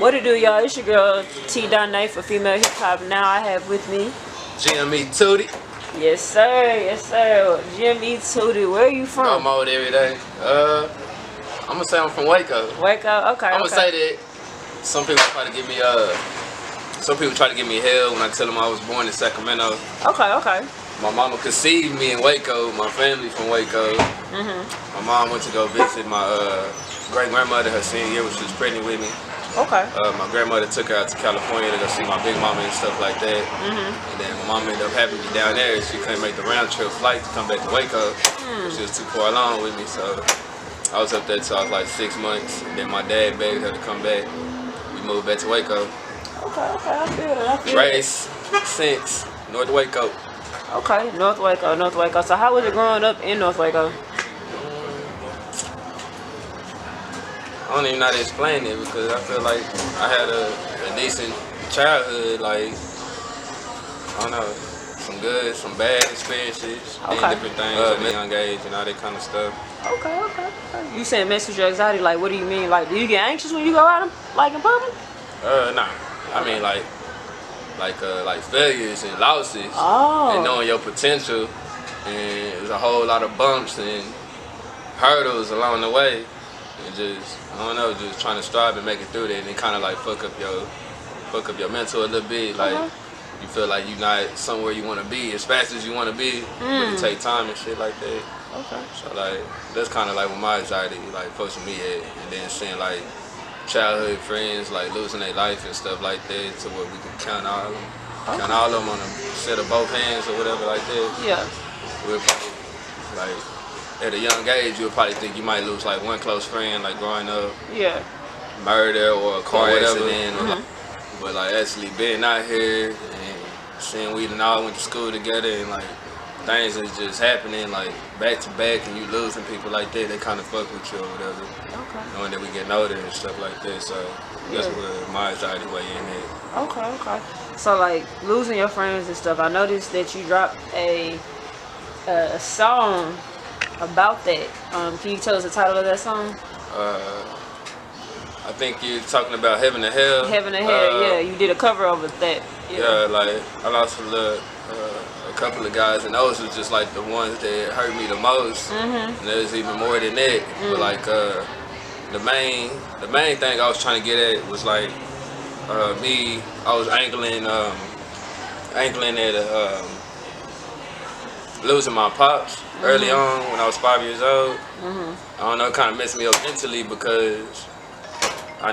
What it do, y'all? It's your girl T.Donnay for Female Hip Hop. Now I have with me gme2d. Yes sir, yes sir. gme2d. Where are you from? I'm out every day. I'm gonna say I'm from Waco. Waco, okay. I'm gonna say that some people try to give me hell when I tell them I was born in Sacramento. Okay. My mama conceived me in Waco. My family from Waco. My mom went to go visit my great grandmother her senior year when she was pregnant with me. Okay. My grandmother took her out to California to go see my big mama and stuff like that. And then my mom ended up having me down there. She couldn't make the round trip flight to come back to Waco. She was too far along with me, so I was up there till I was like 6 months. And then my dad begged her to come back. We moved back to Waco. Okay, I feel it. Raised since North Waco. Okay, North Waco. So how was it growing up in North Waco? I don't even know how to explain it because I feel like I had a decent childhood, like, I don't know, some good, some bad experiences, and different things at a young age and all that kind of stuff. Okay. You saying mess with your anxiety, like what do you mean? Like do you get anxious when you go out in public? Nah. I mean like failures and losses and knowing your potential, and there's a whole lot of bumps and hurdles along the way. And just, I don't know, just trying to strive and make it through that, and it kind of like fuck up your mental a little bit. Like you feel like you're not somewhere you want to be as fast as you want to be, but it take time and shit like that. Okay. So like that's kind of like what my anxiety like pushing me at, and then seeing like childhood friends like losing their life and stuff like that, to where we can count all of them on a set of both hands or whatever like that. Yeah. We're probably like, at a young age, you'll probably think you might lose like one close friend, like growing up, murder or a car accident, or but like actually being out here and seeing we all went to school together and like things is just happening like back to back, and you losing people like that, they kind of fuck with you or whatever. Okay. Knowing that we getting older and stuff like that, so that's where my anxiety way in at. Okay. So like losing your friends and stuff, I noticed that you dropped a song about that. Can you tell us the title of that song? I think you're talking about Heaven to Hell. Heaven to Hell, yeah. You did a cover of that. Yeah, like I lost a couple of guys, and those were just like the ones that hurt me the most. And there's even more than that. But like the main thing I was trying to get at was like I was angling at losing my pops early on when I was 5 years old. I don't know, it kind of messed me up mentally because I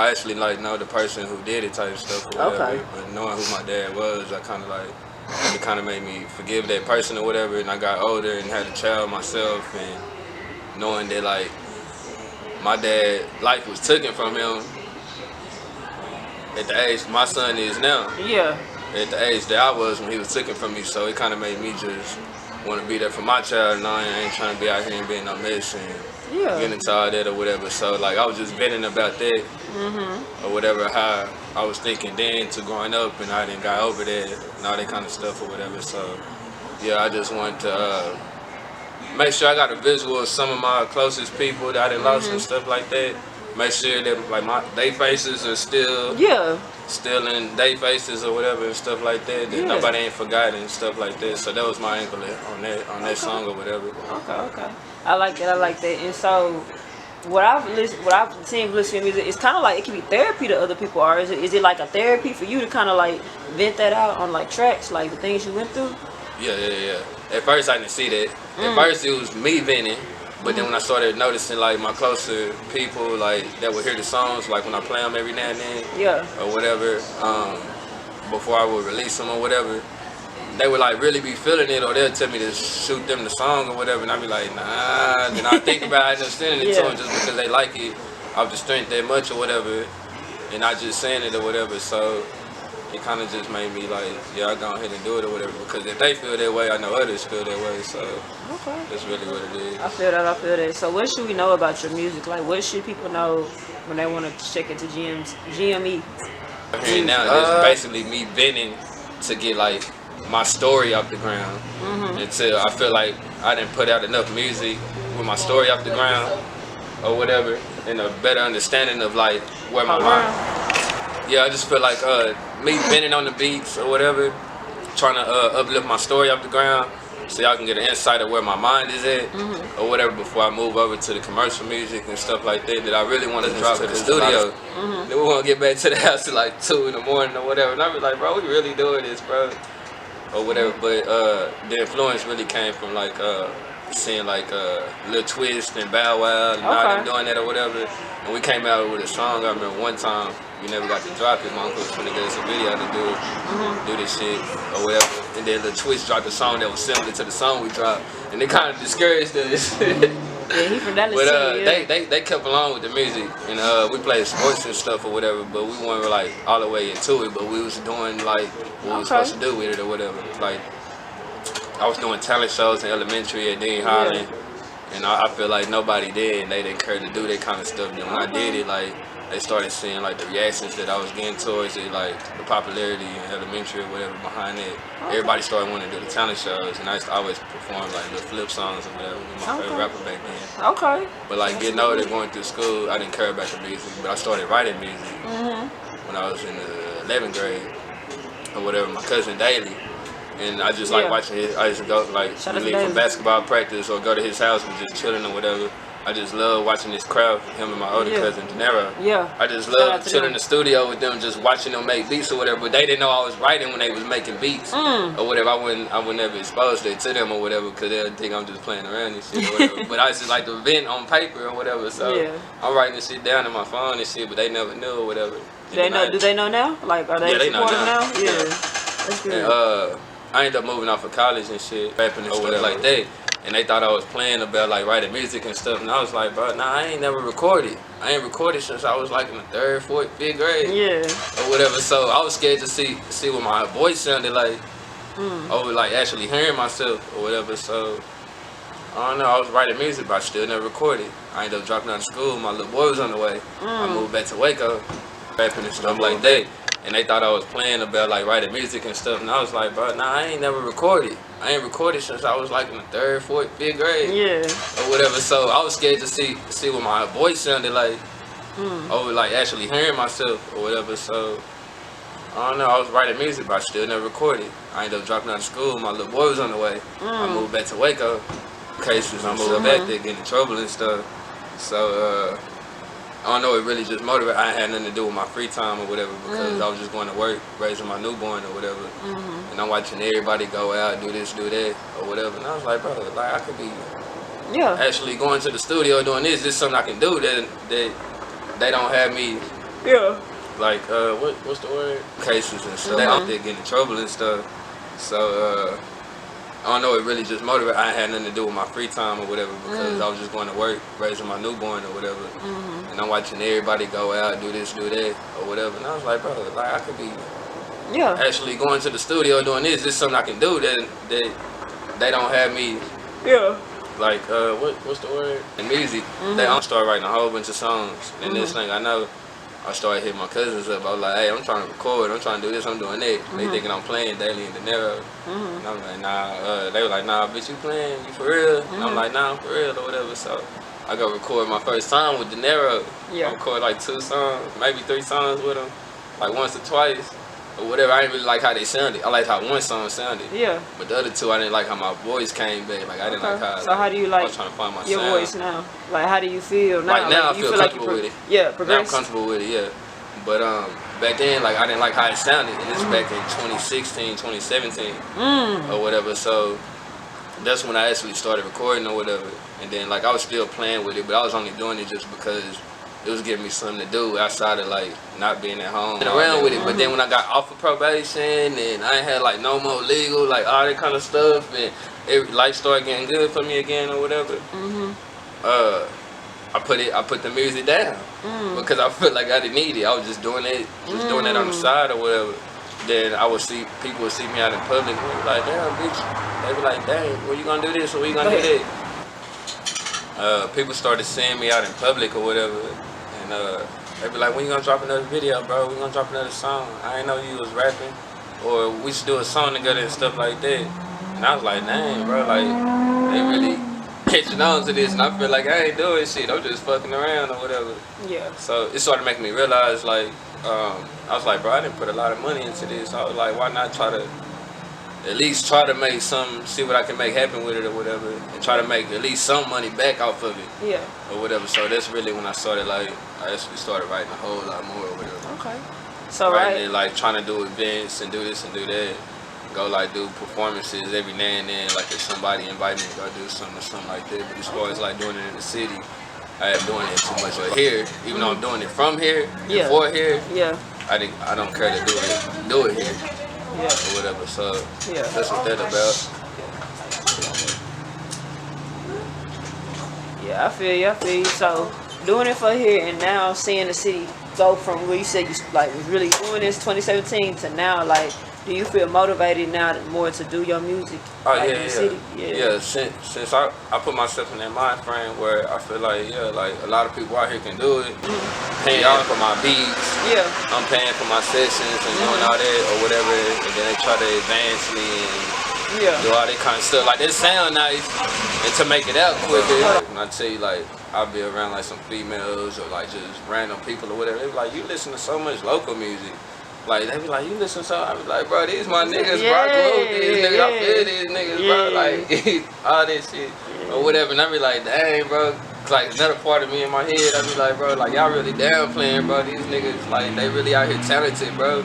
actually like know the person who did it type of stuff or whatever. But knowing who my dad was, it kind of made me forgive that person or whatever. And I got older and had a child myself, and knowing that like my dad, life was taken from him at the age my son is now. Yeah. At the age that I was when he was taken from me, so it kind of made me just want to be there for my child, and I ain't trying to be out here and being no mess and getting into all that or whatever. So like I was just venting about that or whatever, how I was thinking then to growing up, and I didn't got over that and all that kind of stuff or whatever. So yeah, I just wanted to make sure I got a visual of some of my closest people that I done lost and stuff like that. Make sure that like they faces are still in they faces or whatever and stuff like that. That nobody ain't forgotten and stuff like that. So that was my angle on that song or whatever. Okay. I like that. And so what I've seen listening to music, it's kind of like it can be therapy to other people. Or is it like a therapy for you to kind of like vent that out on like tracks, like the things you went through? Yeah. At first I didn't see that. At first it was me venting. But then when I started noticing like my closer people like that would hear the songs, like when I play them every now and then, or whatever, before I would release them or whatever, they would like really be feeling it, or they'll tell me to shoot them the song or whatever, and I'd be like, nah. Then I think about it and sending it to them just because they like it off the strength that much or whatever, and not just saying it or whatever. So it kind of just made me like, I go ahead and do it or whatever, because if they feel that way, I know others feel that way. So that's really what it is. I feel that. So what should we know about your music? Like what should people know when they want to check into GME? And now it's basically me venting to get like my story off the ground until I feel like I didn't put out enough music with my story off the ground or whatever. and a better understanding of like where my mind. Yeah, I just feel like me bending on the beats or whatever, trying to uplift my story off the ground, so y'all can get an insight of where my mind is at or whatever before I move over to the commercial music and stuff like that I really want to drop to the studio. Then we want to get back to the house at like 2 in the morning or whatever, and I be like, bro, we really doing this, bro, or whatever. But the influence really came from like seeing like Lil Twist and Bow Wow and all them doing that or whatever. And we came out with a song. I remember one time we never got to drop it. My uncle was trying to get us a video to do this shit or whatever. And then Lil Twist dropped a song that was similar to the song we dropped, and it kind of discouraged us. Yeah, he from Dallas too, yeah. they kept along with the music, and we played sports and stuff or whatever, but we weren't like all the way into it, but we was doing like what we was supposed to do with it or whatever. Like I was doing talent shows in elementary at Dean Holland, and I feel like nobody did, and they didn't care to do that kind of stuff. And when I did it, like they started seeing like the reactions that I was getting towards it, like the popularity in elementary or whatever behind it. Everybody started wanting to do the talent shows, and I used to always perform like the flip songs or whatever with my favorite rapper back then. Okay. But like getting older, going through school, I didn't care about the music, but I started writing music when I was in the 11th grade or whatever. My cousin Daly. And I just like watching his. I used to go like leave from basketball practice or go to his house and just chilling or whatever. I just love watching this crowd, him and my older cousin Denero. Yeah. I just love chilling in the studio with them, just watching them make beats or whatever. But they didn't know I was writing when they was making beats or whatever. I would never expose it to them or whatever, because they'll think I'm just playing around and shit or whatever. But I just like to vent on paper or whatever. So I'm writing this shit down on my phone and shit, but they never knew or whatever. They know? Do they know now? Like, are they supportive now? Yeah. That's good. And, I ended up moving off of college and shit, rapping and stuff like that. And they thought I was playing about like writing music and stuff. And I was like, bro, nah, I ain't never recorded. I ain't recorded since I was like in the 3rd, 4th, 5th grade. Yeah. Or whatever. So I was scared to see what my voice sounded like. Or like actually hearing myself or whatever. So I don't know, I was writing music, but I still never recorded. I ended up dropping out of school. My little boy was on the way. I moved back to Waco, rapping and stuff like that. And they thought I was playing about like writing music and stuff, and I was like, bro, nah, I ain't never recorded. I ain't recorded since I was like in the 3rd, 4th, 5th grade. Yeah. Or whatever. So I was scared to see what my voice sounded like. Or like actually hearing myself or whatever. So I don't know, I was writing music, but I still never recorded. I ended up dropping out of school. My little boy was on the way. I moved back to Waco. Cases, I moved back there, getting in trouble and stuff. So I don't know, it really just motivated. I had nothing to do with my free time or whatever, because I was just going to work, raising my newborn or whatever. And I'm watching everybody go out, do this, do that, or whatever. And I was like, bro, like I could be actually going to the studio doing this. This is something I can do that they don't have me. Yeah. Like, what's the word? Cases and stuff. They out there getting in trouble and stuff. So, I don't know, it really just motivated. I had nothing to do with my free time or whatever, because I was just going to work, raising my newborn or whatever. And I'm watching everybody go out, do this, do that, or whatever. And I was like, bro, like I could be actually going to the studio doing this. This is something I can do that they don't have me. Yeah. Like, what's the word? In music, they all start writing a whole bunch of songs. And this thing I know, I started hitting my cousins up. I was like, hey, I'm trying to record. I'm trying to do this. I'm doing that. They thinking I'm playing Daily and Denero. And I'm like, nah. They were like, nah, bitch, you playing? You for real? And I'm like, nah, I'm for real or whatever. So I go record my first song with Denero. I record like 2 songs, maybe 3 songs with him, like once or twice. Or whatever. I didn't really like how they sounded. I liked how one song sounded. Yeah. But the other 2, I didn't like how my voice came back. Like I didn't like how. So how do you like? I was trying to find my your sound. voice now? Like how do you feel now? Like now, like, I feel comfortable with it. Yeah, now I'm comfortable with it. Yeah. But back then, like I didn't like how it sounded. And it's back in 2016, 2017, or whatever. So that's when I actually started recording or whatever. And then like I was still playing with it, but I was only doing it just because it was giving me something to do outside of like not being at home and around with it. But then when I got off of probation and I ain't had like no more legal, like all that kind of stuff, and life started getting good for me again or whatever. I put the music down because I felt like I didn't need it. I was just doing it, doing that on the side or whatever. Then I would see people would see me out in public and they be like, damn bitch. They be like, dang, when you gonna do this or when you gonna do that? People started seeing me out in public or whatever, and they be like, when you gonna drop another video, bro? We gonna drop another song? I ain't know you was rapping, or we should do a song together and stuff like that. And I was like, dang, bro, like they really catching on to this, and I feel like I ain't doing shit. I'm just fucking around or whatever. Yeah. So it started making me realize, like, I was like, bro, I didn't put a lot of money into this. I was like, why not try to at least try to make some, see what I can make happen with it or whatever, and try to make at least some money back off of it. Yeah. Or whatever. So that's really when I started, like, I actually started writing a whole lot more or whatever. Okay. So writing it, like, trying to do events and do this and do that. Go, like, do performances every now and then, like, if somebody invited me to go do something or something like that. But as far as, like, doing it in the city, I ain't doing it too much. But here, even though I'm doing it from here, and for here, I don't care to do it here. Yeah. Or whatever, so that's what that about. Yeah, I feel you. So doing it for here and now seeing the city go from where you said you like was really doing this 2017 to now, like, do you feel motivated now more to do your music? Oh, like, yeah, in the city? Yeah. Since I put myself in that mind frame where I feel like, like a lot of people out here can do it. Paying for my beats. Yeah. I'm paying for my sessions and doing all that or whatever, and then they try to advance me and do all that kind of stuff. Like, that sound nice, and to make it out quicker. When I tell you, like, I'll be around like some females or like just random people or whatever, they be like, you listen to so much local music. Like, they be like, you listen to so, I be like, bro, these my niggas, bro, I grew with these niggas, I feel these niggas, bro, like, all this shit, or whatever, and I be like, dang, bro, like, another part of me in my head, I be like, bro, like, y'all really downplaying, bro, these niggas, like, they really out here talented, bro.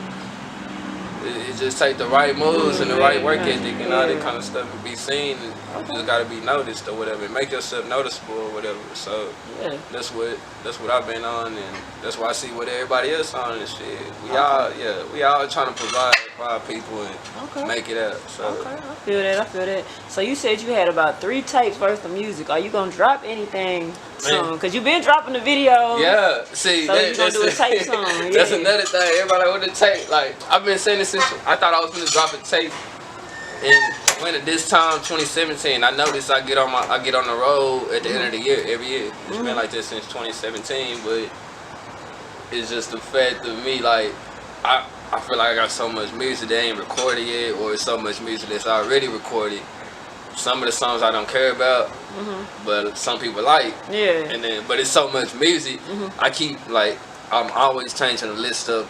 It just take the right moves and the right work ethic and all that kind of stuff to be seen. You just gotta be noticed or whatever. Make yourself noticeable or whatever. So that's what I've been on, and that's why I see what everybody else on and shit. We all trying to provide for our people and make it out. So I feel that. So you said you had about 3 tapes worth of music. Are you gonna drop anything soon? Cause you been dropping the videos. Yeah, see, so you gonna do a tape song. That's another thing. Everybody with the tape. Like, I've been saying this since I thought I was gonna drop a tape. And when at this time, 2017, I noticed I get on the road at the end of the year every year. It's been like this since 2017, but it's just the fact of me, like, I feel like I got so much music that ain't recorded yet, or so much music that's already recorded. Some of the songs I don't care about, but some people like. Yeah. And then, but it's so much music. I keep, like, I'm always changing the list of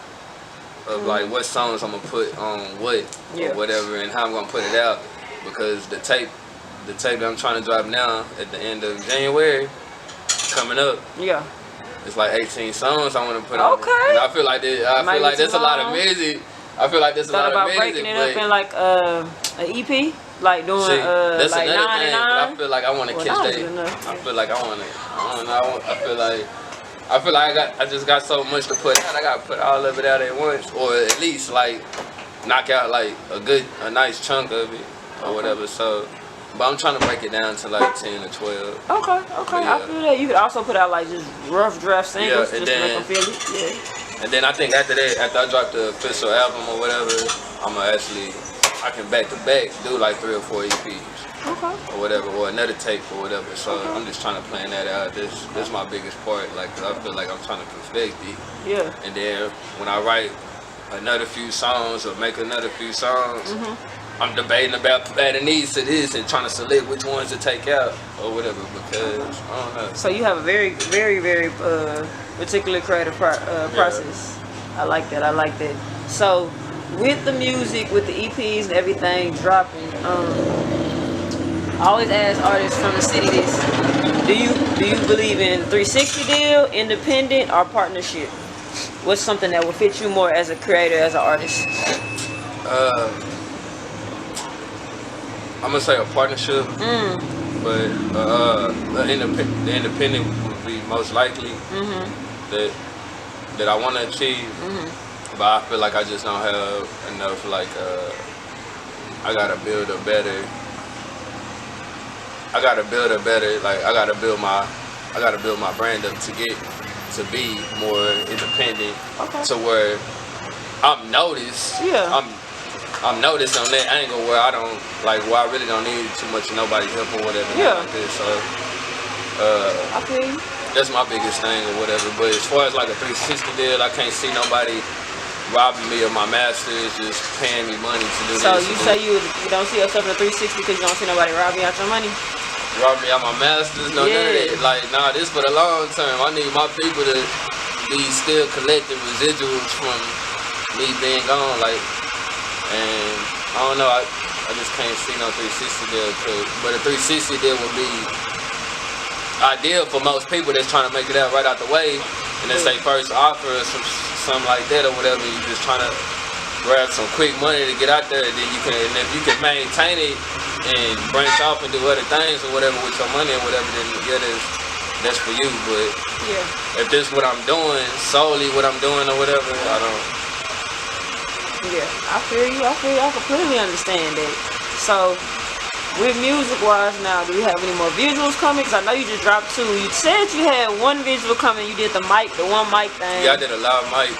like what songs I'm gonna put on what or whatever, and how I'm gonna put it out, because the tape that I'm trying to drop now at the end of January coming up. Yeah. It's like 18 songs I want to put on. Okay. And I feel like there's a lot of music. I feel like there's a lot of music. Breaking it up in like an EP, like doing that's like another 9 thing. and 9. But I feel like I want to catch that. I feel like I feel like I just got so much to put out. I gotta put all of it out at once, or at least like knock out like a nice chunk of it or whatever. So, but I'm trying to break it down to like 10 or 12. Okay. I feel that. You could also put out like just rough draft singles just to make them feel it. Yeah. And then I think after I drop the official album or whatever, I can back to back do like 3 or 4 EPs. Or whatever, or another tape or whatever. So I'm just trying to plan that out. This my biggest part, like, cause I feel like I'm trying to perfect it. Yeah. And then when I write another few songs or make another few songs, I'm debating about adding these to this and trying to select which ones to take out or whatever, because I don't know. So you have a very, very, very particular creative process. I like that. So with the music, with the EPs and everything dropping, I always ask artists from the city this: do you believe in 360 deal, independent, or partnership? What's something that will fit you more as a creator, as an artist? I'm gonna say a partnership, but the independent would be most likely that I want to achieve. But I feel like I just don't have enough. Like, I gotta build a better. Like, I gotta build my brand up to get to be more independent, to where I'm noticed. Yeah. I'm noticed on that angle where I don't where I really don't need too much of nobody's help or whatever. Yeah. Like this. So I feel you. That's my biggest thing or whatever. But as far as like a 360 deal, I can't see nobody robbing me of my masters, just paying me money to do this. So you say you don't see yourself in a 360 because you don't see nobody robbing you out your money? rob me out my masters, none of that. Like, nah, this for the long term. I need my people to be still collecting residuals from me being gone, like, and I don't know, I just can't see no 360 deal, but a 360 deal would be ideal for most people that's trying to make it out right out the way, and it's their first offer or something like that or whatever. You just trying to grab some quick money to get out there, and then you can, and if you can maintain it and branch off and do other things or whatever with your money or whatever, then yeah, that's for you. But if this what I'm doing, solely what I'm doing or whatever, I don't. Yeah, I feel you. I completely understand that. So, with music-wise now, do we have any more visuals coming? Because I know you just dropped 2. You said you had 1 visual coming. You did the one mic thing. Yeah, I did a live mic.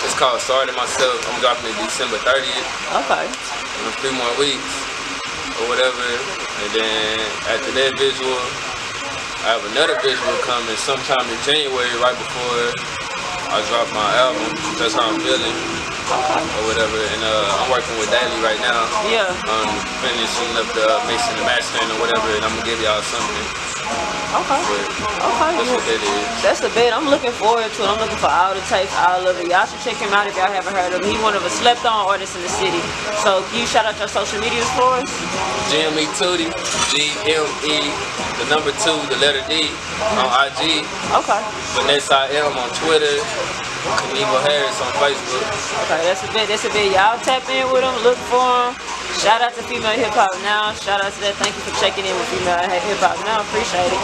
It's called Sorry to Myself. I'm dropping it December 30th. Okay. In a few more weeks or whatever. And then after that visual, I have another visual coming sometime in January, right before I drop my album. That's how I'm feeling. Or whatever, and I'm working with Daily right now. Yeah. Finishing up the mixing and mastering or whatever, and I'm gonna give y'all something. Okay. That's what that is. That's the bet. I'm looking forward to it. I'm looking for all the tapes, all of it. Y'all should check him out if y'all haven't heard of him. He's one of the slept-on artists in the city. So can you shout out your social medias for us? gme2d, GME, the number 2, the letter D on IG. Okay. Vanessa I am on Twitter. Kanivo Harris on Facebook. Okay, that's a bit. Y'all tap in with them, look for them. Shout out to Female Hip Hop Now. Shout out to that. Thank you for checking in with Female Hip Hop Now. Appreciate it.